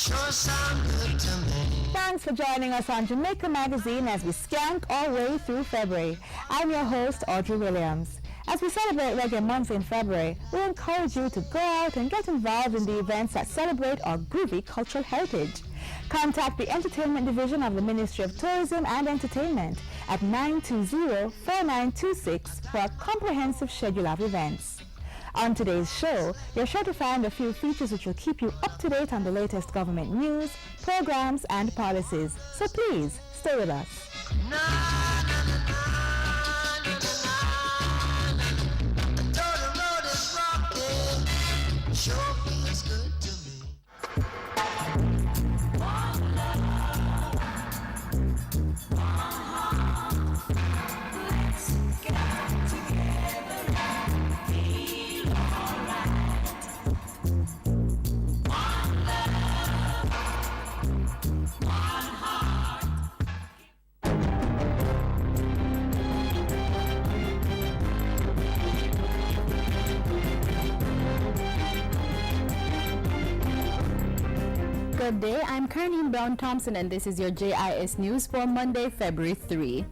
sure sound good to me. Thanks for joining us on Jamaica Magazine as we skank our way through February. I'm your host, Audrey Williams. As we celebrate Reggae Month in February, we encourage you to go out and get involved in the events that celebrate our groovy cultural heritage. Contact the Entertainment Division of the Ministry of Tourism and Entertainment at 920-4926 for a comprehensive schedule of events. On today's show, you're sure to find a few features which will keep you up to date on the latest government news, programs, and policies. So please, stay with us. Sure feels good to me. Good day, I'm Karneen Brown-Thompson and this is your JIS News for Monday, February 3.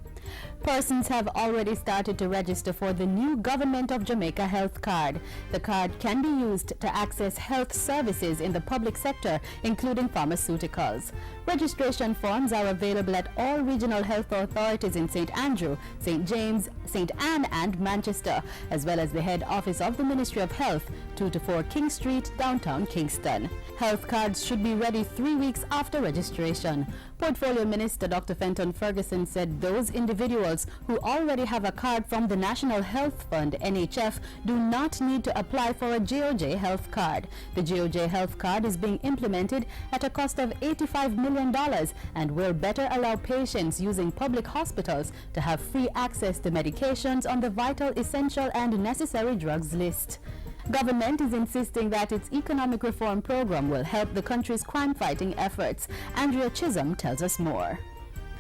Persons have already started to register for the new Government of Jamaica Health Card. The card can be used to access health services in the public sector, including pharmaceuticals. Registration forms are available at all regional health authorities in St. Andrew, St. James, St. Anne and Manchester, as well as the head office of the Ministry of Health, 2 to 4 King Street, downtown Kingston. Health cards should be ready 3 weeks after registration. Portfolio Minister Dr. Fenton Ferguson said those individuals who already have a card from the National Health Fund, NHF, do not need to apply for a GOJ health card. The GOJ health card is being implemented at a cost of $85 million and will better allow patients using public hospitals to have free access to medications on the vital, essential and necessary drugs list. Government is insisting that its economic reform program will help the country's crime-fighting efforts. Andrea Chisholm tells us more.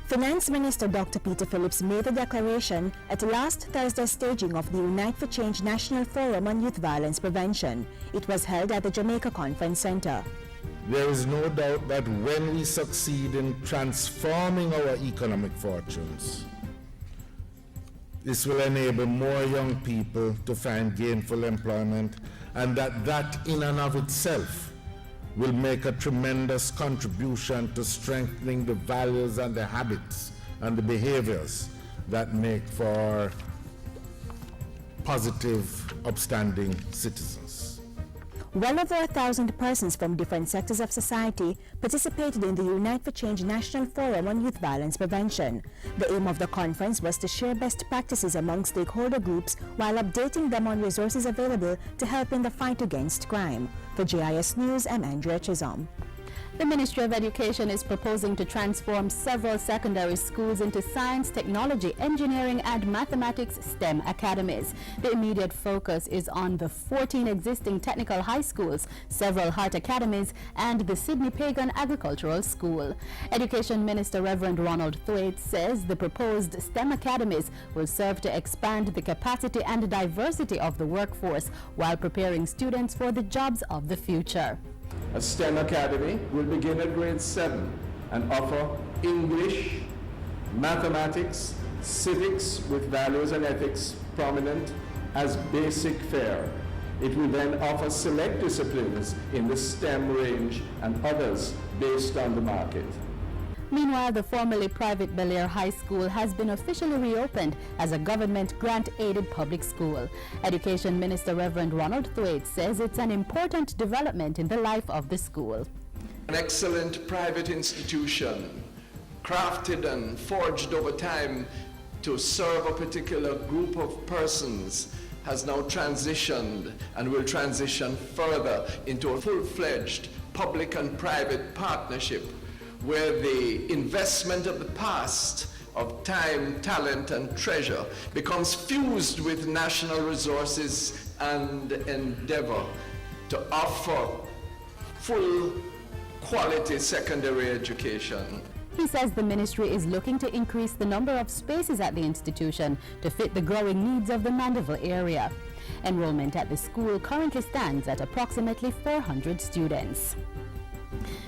Finance Minister Dr. Peter Phillips made the declaration at last Thursday's staging of the Unite for Change National Forum on Youth Violence Prevention. It was held at the Jamaica Conference Center. There is no doubt that when we succeed in transforming our economic fortunes, this will enable more young people to find gainful employment, and that in and of itself will make a tremendous contribution to strengthening the values and the habits and the behaviors that make for positive, upstanding citizens. Well over 1,000 persons from different sectors of society participated in the Unite for Change National Forum on Youth Violence Prevention. The aim of the conference was to share best practices among stakeholder groups while updating them on resources available to help in the fight against crime. For JIS News, I'm Andrea Chisholm. The Ministry of Education is proposing to transform several secondary schools into science, technology, engineering, and mathematics STEM academies. The immediate focus is on the 14 existing technical high schools, several Heart Academies, and the Sydney Pagan Agricultural School. Education Minister Reverend Ronald Thwaites says the proposed STEM academies will serve to expand the capacity and diversity of the workforce while preparing students for the jobs of the future. A STEM academy will begin at grade 7 and offer English, mathematics, civics with values and ethics prominent as basic fare. It will then offer select disciplines in the STEM range and others based on the market. Meanwhile, the formerly private Bel Air High School has been officially reopened as a government grant-aided public school. Education Minister Reverend Ronald Thwaites says it's an important development in the life of the school. An excellent private institution, crafted and forged over time to serve a particular group of persons, has now transitioned and will transition further into a full-fledged public and private partnership where the investment of the past of time, talent, and treasure becomes fused with national resources and endeavor to offer full quality secondary education. He says the ministry is looking to increase the number of spaces at the institution to fit the growing needs of the Mandeville area. Enrollment at the school currently stands at approximately 400 students.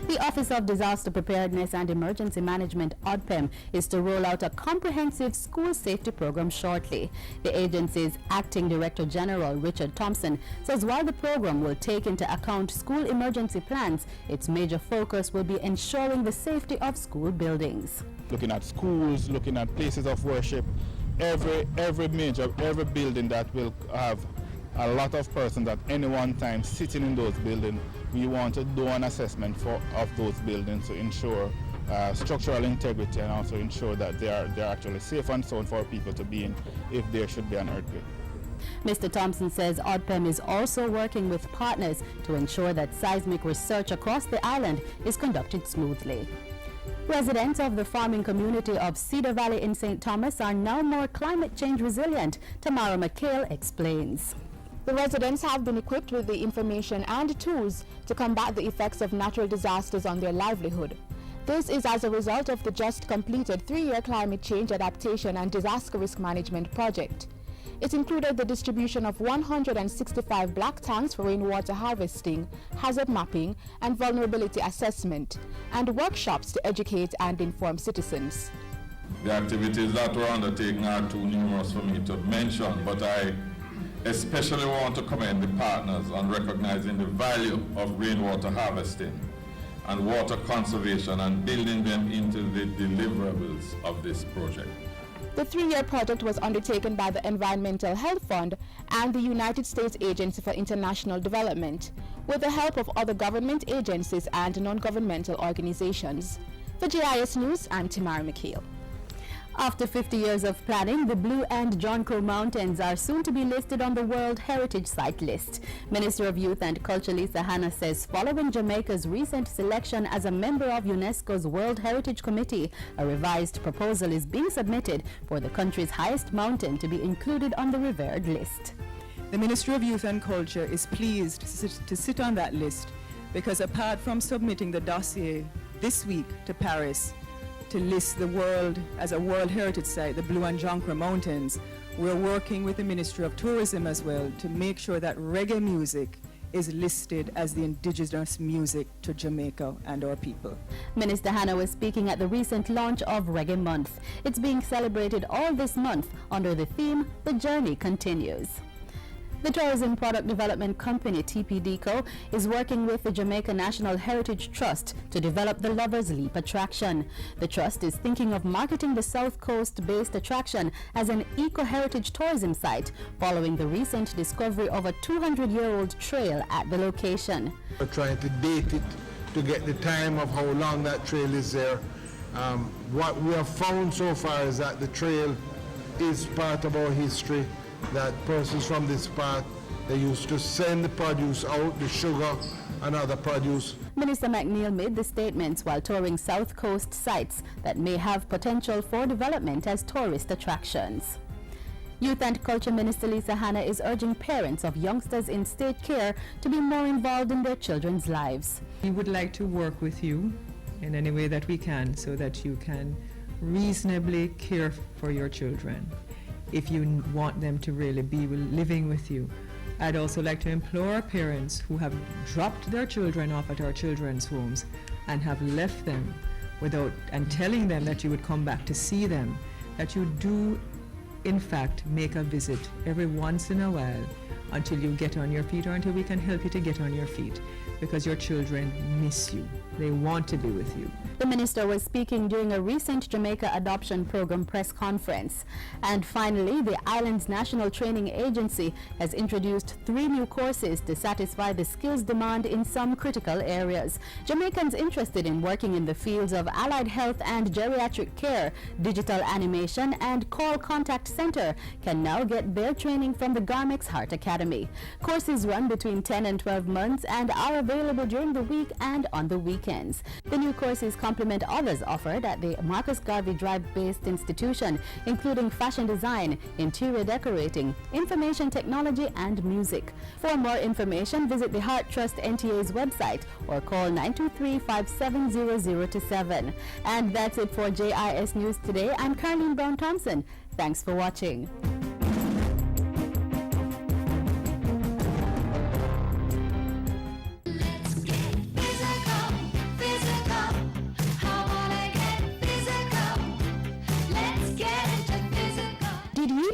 The Office of Disaster Preparedness and Emergency Management, ODPEM, is to roll out a comprehensive school safety program shortly. The agency's Acting Director General, Richard Thompson, says while the program will take into account school emergency plans, its major focus will be ensuring the safety of school buildings. Looking at schools, looking at places of worship, every building that will have a lot of persons at any one time sitting in those buildings, we want to do an assessment of those buildings to ensure structural integrity and also ensure that they're actually safe and sound for people to be in if there should be an earthquake. Mr. Thompson says ODPEM is also working with partners to ensure that seismic research across the island is conducted smoothly. Residents of the farming community of Cedar Valley in St. Thomas are now more climate change resilient. Tamara McHale explains. The residents have been equipped with the information and tools to combat the effects of natural disasters on their livelihood. This is as a result of the just completed 3-year climate change adaptation and disaster risk management project. It included the distribution of 165 black tanks for rainwater harvesting, hazard mapping, and vulnerability assessment, and workshops to educate and inform citizens. The activities that were undertaken are too numerous for me to mention, but I especially want to commend the partners on recognizing the value of rainwater harvesting and water conservation and building them into the deliverables of this project. The 3-year project was undertaken by the Environmental Health Fund and the United States Agency for International Development, with the help of other government agencies and non-governmental organizations. For GIS News, I'm Tamara McHale. After 50 years of planning, the Blue and John Crow Mountains are soon to be listed on the World Heritage Site list. Minister of Youth and Culture Lisa Hanna says following Jamaica's recent selection as a member of UNESCO's World Heritage Committee, a revised proposal is being submitted for the country's highest mountain to be included on the revered list. The Ministry of Youth and Culture is pleased to sit on that list because apart from submitting the dossier this week to Paris, to list the world as a World Heritage Site, the Blue and John Crow Mountains, we're working with the Ministry of Tourism as well to make sure that reggae music is listed as the indigenous music to Jamaica and our people. Minister Hanna was speaking at the recent launch of Reggae Month. It's being celebrated all this month under the theme, The Journey Continues. The Tourism Product Development Company, TPDCO, is working with the Jamaica National Heritage Trust to develop the Lover's Leap attraction. The trust is thinking of marketing the South Coast-based attraction as an eco-heritage tourism site, following the recent discovery of a 200-year-old trail at the location. We're trying to date it to get the time of how long that trail is there. What we have found so far is that the trail is part of our history, that persons from this part, they used to send the produce out, the sugar and other produce. Minister McNeil made the statements while touring South Coast sites that may have potential for development as tourist attractions. Youth and Culture Minister Lisa Hanna is urging parents of youngsters in state care to be more involved in their children's lives. We would like to work with you in any way that we can so that you can reasonably care for your children if you want them to really be living with you. I'd also like to implore parents who have dropped their children off at our children's homes and have left them without, and telling them that you would come back to see them, that you do in fact make a visit every once in a while until you get on your feet or until we can help you to get on your feet, because your children miss you. They want to be with you. The minister was speaking during a recent Jamaica Adoption Program press conference. And finally, the island's National Training Agency has introduced 3 new courses to satisfy the skills demand in some critical areas. Jamaicans interested in working in the fields of allied health and geriatric care, digital animation, and call contact center can now get their training from the Garmex Heart Academy. Courses run between 10 and 12 months and are available during the week and on the weekends. The new courses complement others offered at the Marcus Garvey Drive-based institution, including fashion design, interior decorating, information technology, and music. For more information, visit the Heart Trust NTA's website or call 923-570027. And that's it for JIS News today. I'm Caroline Brown-Thompson. Thanks for watching.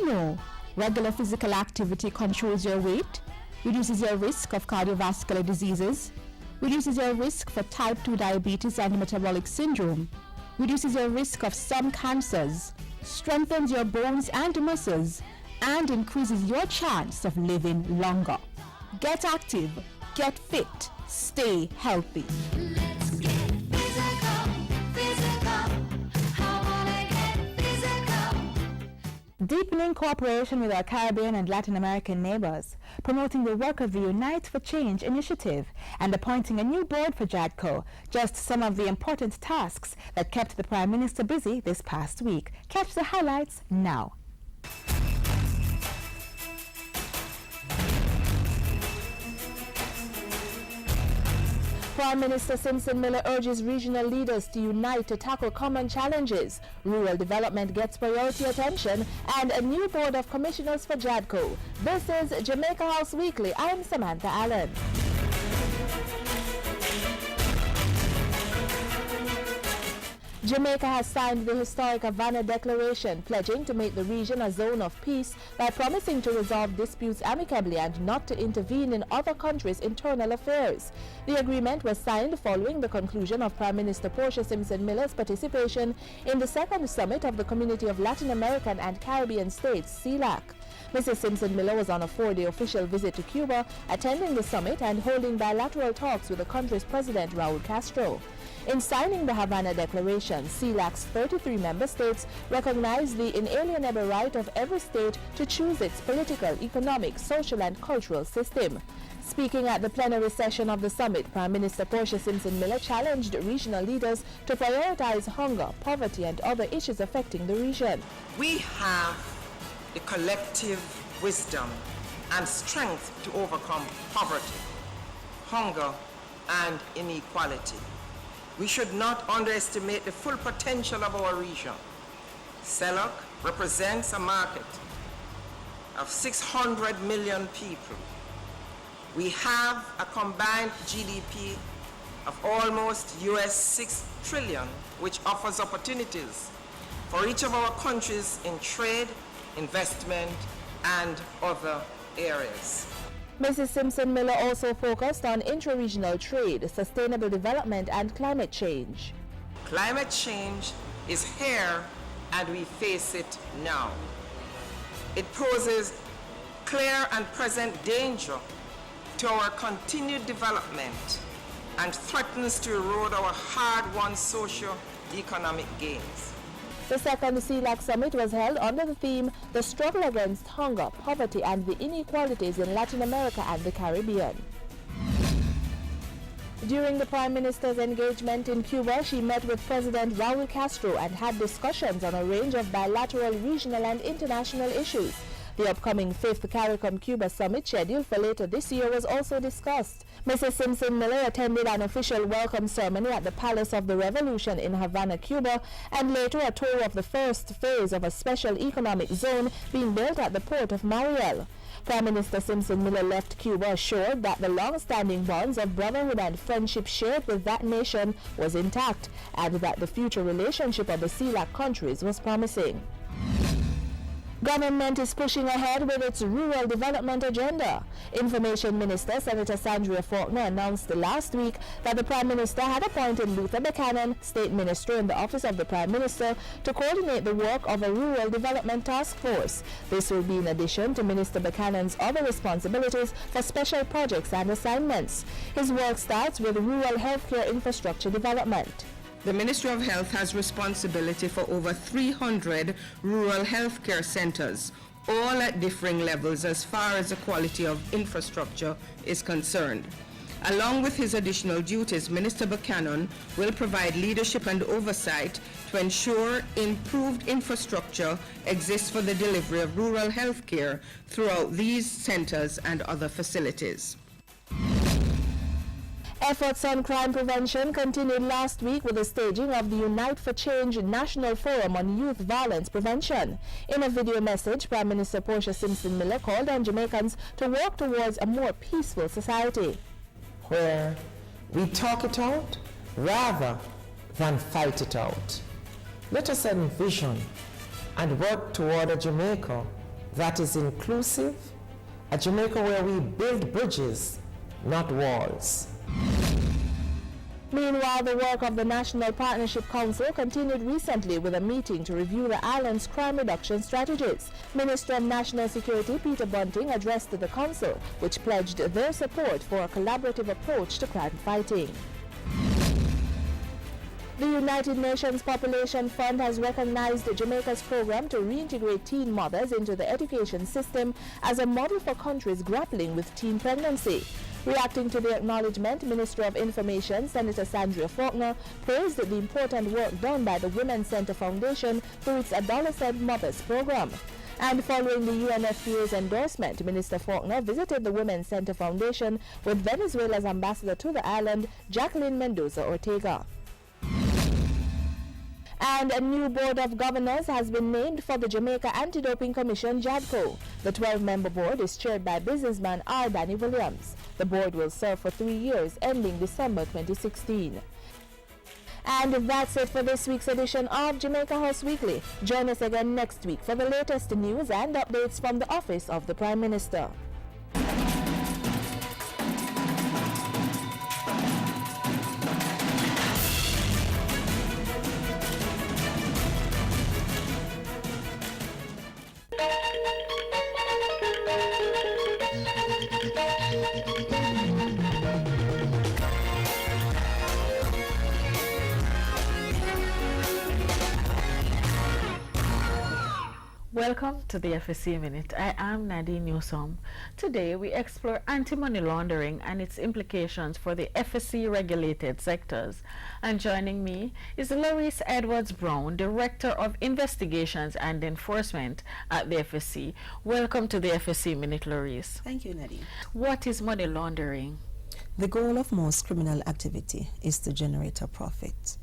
you know? Regular physical activity controls your weight, reduces your risk of cardiovascular diseases, reduces your risk for type 2 diabetes and metabolic syndrome, reduces your risk of some cancers, strengthens your bones and muscles, and increases your chance of living longer. Get active, get fit, stay healthy. Let's get physical, physical. I wanna get physical. Deepening cooperation with our Caribbean and Latin American neighbors, promoting the work of the Unite for Change initiative, and appointing a new board for JADCO, just some of the important tasks that kept the Prime Minister busy this past week. Catch the highlights now. Prime Minister Simpson Miller urges regional leaders to unite to tackle common challenges. Rural development gets priority attention, and a new board of commissioners for JADCO. This is Jamaica House Weekly. I'm Samantha Allen. Jamaica has signed the historic Havana Declaration, pledging to make the region a zone of peace by promising to resolve disputes amicably and not to intervene in other countries' internal affairs. The agreement was signed following the conclusion of Prime Minister Portia Simpson Miller's participation in the second summit of the Community of Latin American and Caribbean States, CELAC. Mrs. Simpson Miller was on a 4-day official visit to Cuba, attending the summit and holding bilateral talks with the country's president, Raul Castro. In signing the Havana Declaration, CELAC's 33 member states recognize the inalienable right of every state to choose its political, economic, social and cultural system. Speaking at the plenary session of the summit, Prime Minister Portia Simpson Miller challenged regional leaders to prioritize hunger, poverty and other issues affecting the region. We have the collective wisdom and strength to overcome poverty, hunger and inequality. We should not underestimate the full potential of our region. CELAC represents a market of 600 million people. We have a combined GDP of almost US 6 trillion, which offers opportunities for each of our countries in trade, investment, and other areas. Mrs. Simpson Miller also focused on intra-regional trade, sustainable development and climate change. Climate change is here and we face it now. It poses clear and present danger to our continued development and threatens to erode our hard-won socio-economic gains. The second CELAC summit was held under the theme, The Struggle Against Hunger, Poverty and the Inequalities in Latin America and the Caribbean. During the Prime Minister's engagement in Cuba, she met with President Raul Castro and had discussions on a range of bilateral, regional and international issues. The upcoming 5th CARICOM-Cuba summit scheduled for later this year was also discussed. Mrs. Simpson Miller attended an official welcome ceremony at the Palace of the Revolution in Havana, Cuba, and later a tour of the first phase of a special economic zone being built at the port of Mariel. Prime Minister Simpson Miller left Cuba assured that the long-standing bonds of brotherhood and friendship shared with that nation was intact, and that the future relationship of the CELAC countries was promising. Government is pushing ahead with its rural development agenda. Information Minister Senator Sandria Faulkner announced last week that the Prime Minister had appointed Luther Buchanan, State Minister in the Office of the Prime Minister, to coordinate the work of a rural development task force. This will be in addition to Minister Buchanan's other responsibilities for special projects and assignments. His work starts with rural healthcare infrastructure development. The Ministry of Health has responsibility for over 300 rural healthcare centers, all at differing levels as far as the quality of infrastructure is concerned. Along with his additional duties, Minister Buchanan will provide leadership and oversight to ensure improved infrastructure exists for the delivery of rural healthcare throughout these centers and other facilities. Efforts on crime prevention continued last week with the staging of the Unite for Change National Forum on Youth Violence Prevention. In a video message, Prime Minister Portia Simpson Miller called on Jamaicans to work towards a more peaceful society, where we talk it out rather than fight it out. Let us envision and work toward a Jamaica that is inclusive, a Jamaica where we build bridges, not walls. Meanwhile, the work of the National Partnership Council continued recently with a meeting to review the island's crime reduction strategies. Minister of National Security Peter Bunting addressed the council, which pledged their support for a collaborative approach to crime fighting. The United Nations Population Fund has recognized Jamaica's program to reintegrate teen mothers into the education system as a model for countries grappling with teen pregnancy. Reacting to the acknowledgement, Minister of Information Senator Sandria Faulkner praised the important work done by the Women's Center Foundation through its Adolescent Mothers program. And following the UNFPA's endorsement, Minister Faulkner visited the Women's Center Foundation with Venezuela's ambassador to the island, Jacqueline Mendoza Ortega. And a new board of governors has been named for the Jamaica Anti-Doping Commission, JADCO. The 12-member board is chaired by businessman R. Danny Williams. The board will serve for 3 years, ending December 2016. And that's it for this week's edition of Jamaica House Weekly. Join us again next week for the latest news and updates from the office of the Prime Minister. Welcome to the FSC Minute. I am Nadine Newsom. Today we explore anti-money laundering and its implications for the FSC regulated sectors. And joining me is Laurice Edwards Brown, Director of Investigations and Enforcement at the FSC. Welcome to the FSC Minute, Laurice. Thank you, Nadine. What is money laundering? The goal of most criminal activity is to generate a profit.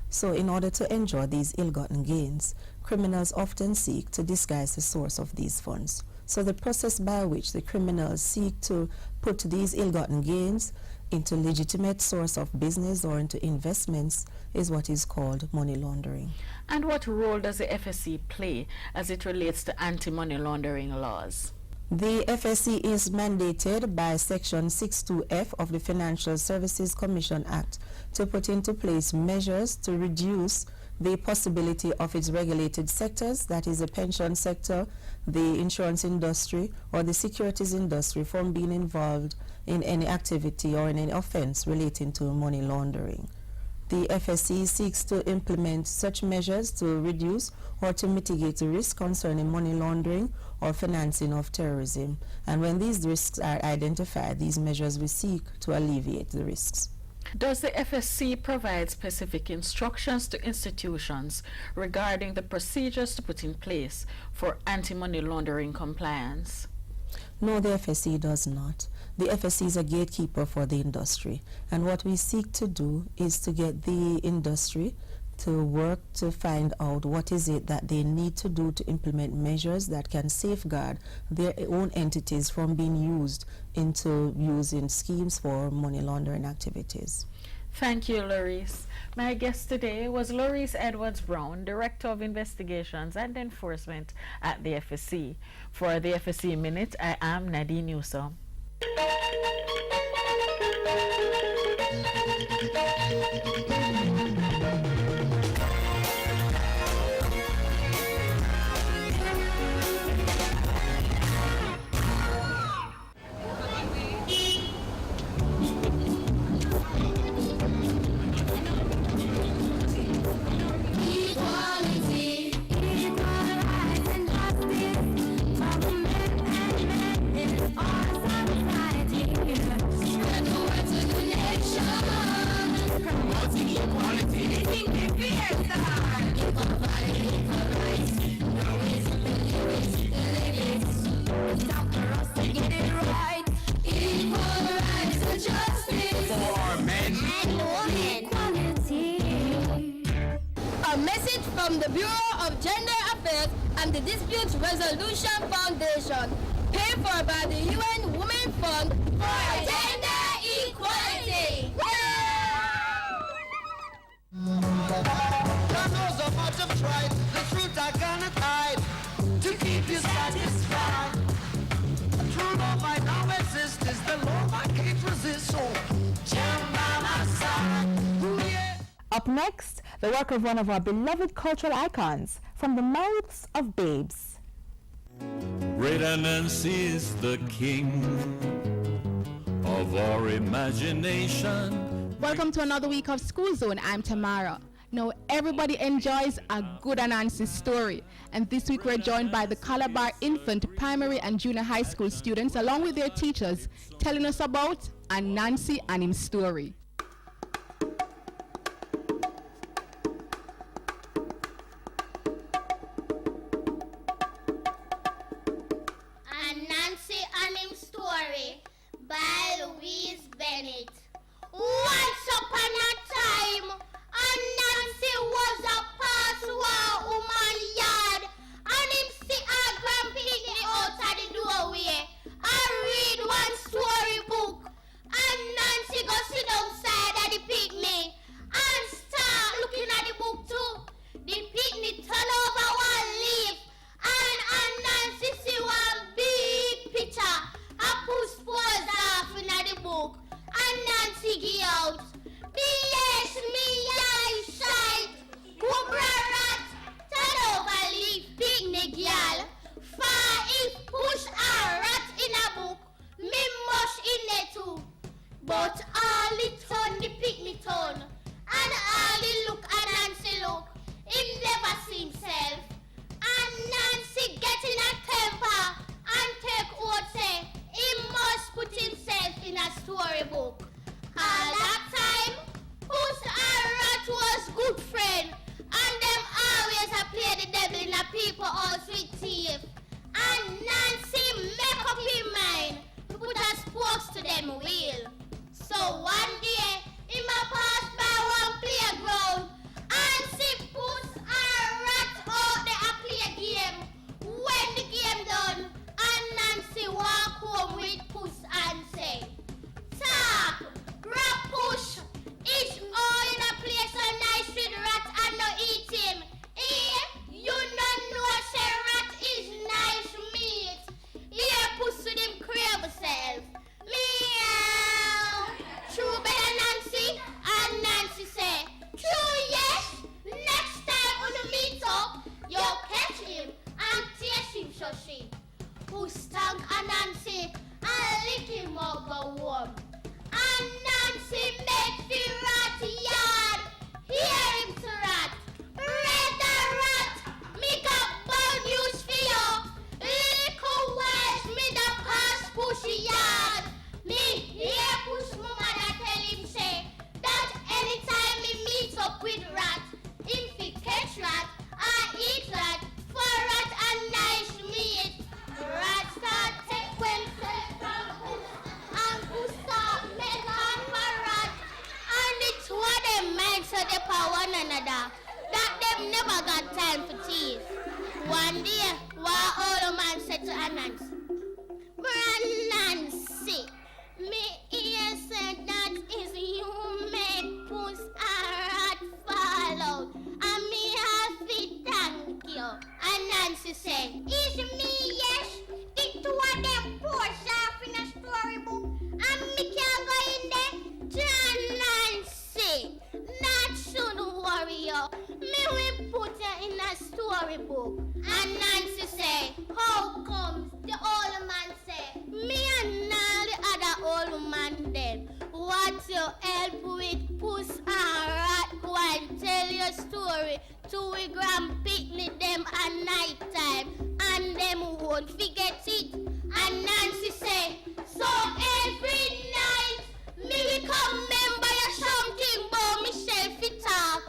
So in order to enjoy these ill-gotten gains, criminals often seek to disguise the source of these funds. So the process by which the criminals seek to put these ill-gotten gains into legitimate source of business or into investments is what is called money laundering. And what role does the FSC play as it relates to anti-money laundering laws? The FSC is mandated by Section 62F of the Financial Services Commission Act to put into place measures to reduce the possibility of its regulated sectors, that is the pension sector, the insurance industry, or the securities industry, from being involved in any activity or in any offense relating to money laundering. The FSC seeks to implement such measures to reduce or to mitigate the risk concerning money laundering or financing of terrorism. And when these risks are identified, these measures will seek to alleviate the risks. Does the FSC provide specific instructions to institutions regarding the procedures to put in place for anti-money laundering compliance? No, the FSC does not. The FSC is a gatekeeper for the industry, and what we seek to do is to get the industry to work to find out what is it that they need to do to implement measures that can safeguard their own entities from being used into using schemes for money laundering activities. Thank you, Laurice. My guest today was Laurice Edwards Brown, Director of Investigations and Enforcement at the FSC. For the FSC Minute, I am Nadine Newsom. Equality, equal rights and justice for men and men in our society. Spread the word to the nation, promoting equality. They think they fear the heart. Equal value, equal rights. No is the lyrics. It's time for us to get it right. Equal rights and justice for men and women. Equality. A message from the Bureau of Gender Affairs and the Dispute Resolution Foundation, paid for by the UN Women Fund for Gender Equality. God knows how much I've tried, the fruit I cannot hide, to keep you satisfied. Up next, the work of one of our beloved cultural icons, From the Mouths of Babes. Great Anansi is the king of our imagination. Welcome to another week of School Zone. I'm Tamara. Now, everybody enjoys a good Anansi story. And this week we're joined by the Calabar Infant Primary and Junior High School students along with their teachers telling us about Anansi and him story. Anansi and him story by Louise Bennett. Once upon a time, Anansi was a past-war woman yard, and him see her grandpiggy out of the doorway and read one storybook. And Nancy go sit outside at the picnic and start looking at the book too. The picnic turn over one leaf, and Nancy see one big picture. A push pose off in the book, and Nancy get out. Bless me, I sight. Cobra rat, turn over leaf, picnic y'all. For if push a rat in a book, me mush in there too. But all it turn the picnic turn, and all it look and Nancy look, him never see himself. And Nancy get in a temper and take what say, he must put himself in a storybook. All that time, Puss and Rat was good friend, and them always a play the devil in a people house with thief. And Nancy make up his mind to put a spokes to them wheel. So one day, him a pass by one playground and see Puss and Rat out there a play game. When the game done, and Nancy walk home with Puss and say, "Tap, Rat push, it's all in a place so nice with Rat and no eat him. You don't know say Rat is nice meat. Here Puss with him crave himself. Meow. True better Nancy, and Nancy say, true yes, next time when you meet up, you'll catch him and taste him so she. Who stung and Nancy and lick him up go warm. And Nancy make the rat yard. Hear him to rat. Red the rat, me got bad news for you. Little wise me the pass push yard. Me hear push mama that tell him say that anytime me meet up with rat, him fi catch rat, I eat rat, for rat and nice meat. Rat start take when from puss, and puss start make on for rat, and it's what them minds so they for one another, that them never got time for teeth. One day, one old man said to Anansi, Nancy, me hear said that is you make puss a rat fall out, and me have to thank you. And Nancy said, is me yes, the two of them push off in a storybook, and me can't go in there? John Nancy, that shouldn't worry you. Me will put her in a storybook. And Nancy say, how comes? The old man say, me and all the other old man then want to help with Puss and Rat go and tell your story to we grand picnic them at night time, and them won't forget it. And Nancy say, so every night me will come remember you something about Michelle fi talk.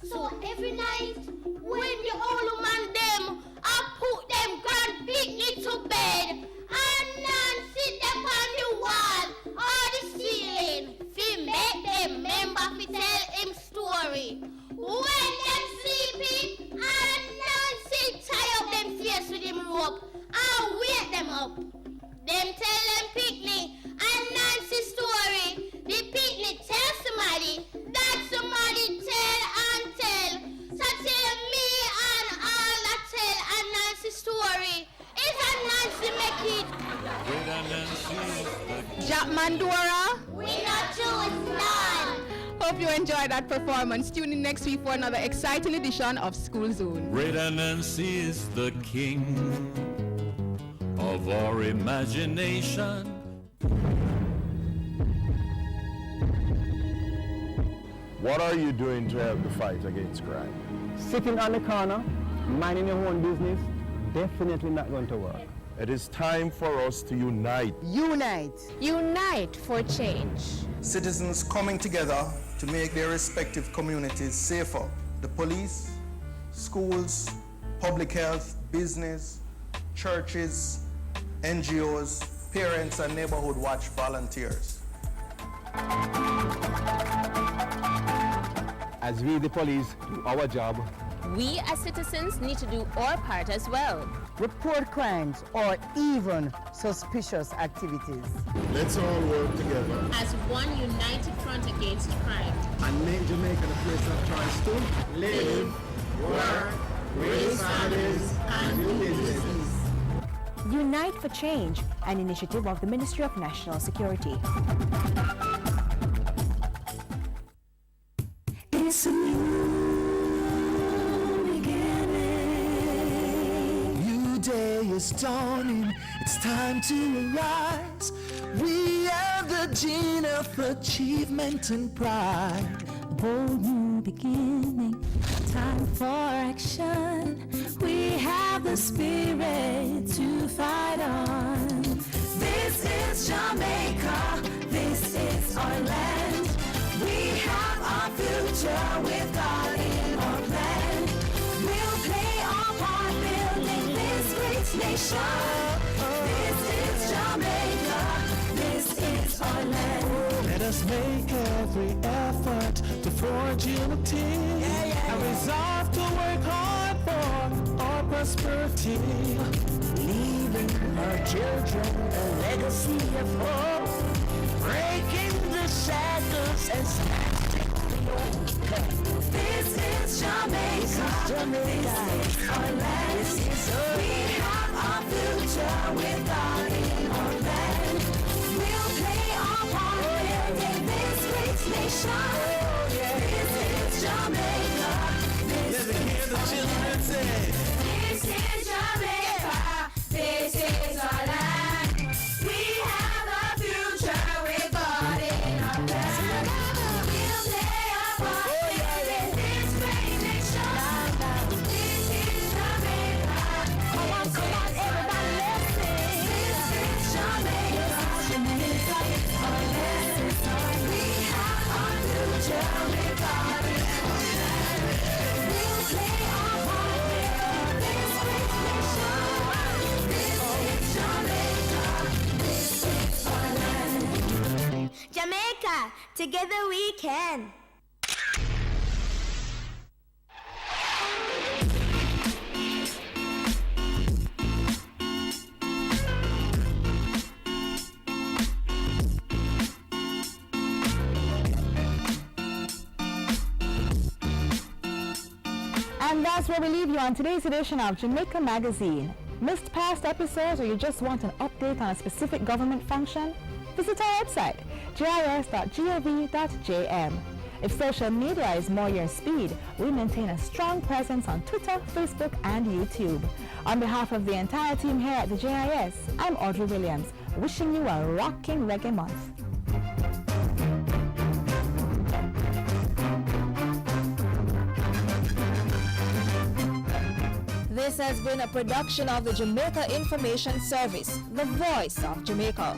So every night when the old man them I put them grand picnic to bed, and Nancy them on the wall or the ceiling fi make them remember fi tell him story. When them sleeping and Nancy tie up them face with him rope and wake them up. Them tell them picnic and Nancy story. The picnic tell somebody, that somebody tell and tell. So tell me and all that tell and Nancy story. Is a Nancy make it? Jack Mandora? We not choose none. hope you enjoyed that performance. Tune in next week for another exciting edition of School Zone. Greater Nancy is the king of our imagination. What are you doing to help the fight against crime? Sitting on the corner, minding your own business, definitely not going to work. It is time for us to unite. Unite. Unite for change. Citizens coming together to make their respective communities safer. The police, schools, public health, business, churches, NGOs, parents and neighborhood watch volunteers. As we, the police, do our job, We as citizens need to do our part as well. Report crimes or even suspicious activities. Let's all work together As one united front against crime. and make Jamaica the place of choice to live, work, raise families, and do business. Unite for Change, an initiative of the Ministry of National Security. It's a new beginning. New day is dawning. It's time to arise. We have the gene of achievement and pride. Bold new beginning. Time for action. We have the spirit to fight on. This is Jamaica. This is our land. We have our future with God in our plan. We'll play our part building this great nation. This is Jamaica. This is our land. Let us make every effort to forge unity and resolve to work hard for our prosperity. Leaving our children a legacy of hope. Breaking the shackles and snatching the yoke. This is Jamaica. This is our land. We have our future with God in our land. We'll play our part building this great nation. This is Jamaica. This is our land. This is Jamaica. This is our land. We have a future with God in our land. We'll play our part building this great nation. This is Jamaica. Come on, everybody, let's sing. This is Jamaica. Jamaica is our land. We have our future with God in our land. We'll play our part building this great nation. This is Jamaica. This is our land. Jamaica, together we can. And that's where we leave you on today's edition of Jamaica Magazine. Missed past episodes or you just want an update on a specific government function? Visit our website, gis.gov.jm. If social media is more your speed, we maintain a strong presence on Twitter, Facebook, and YouTube. On behalf of the entire team here at the JIS, I'm Audrey Williams, wishing you a rocking reggae month. This has been a production of the Jamaica Information Service, the voice of Jamaica.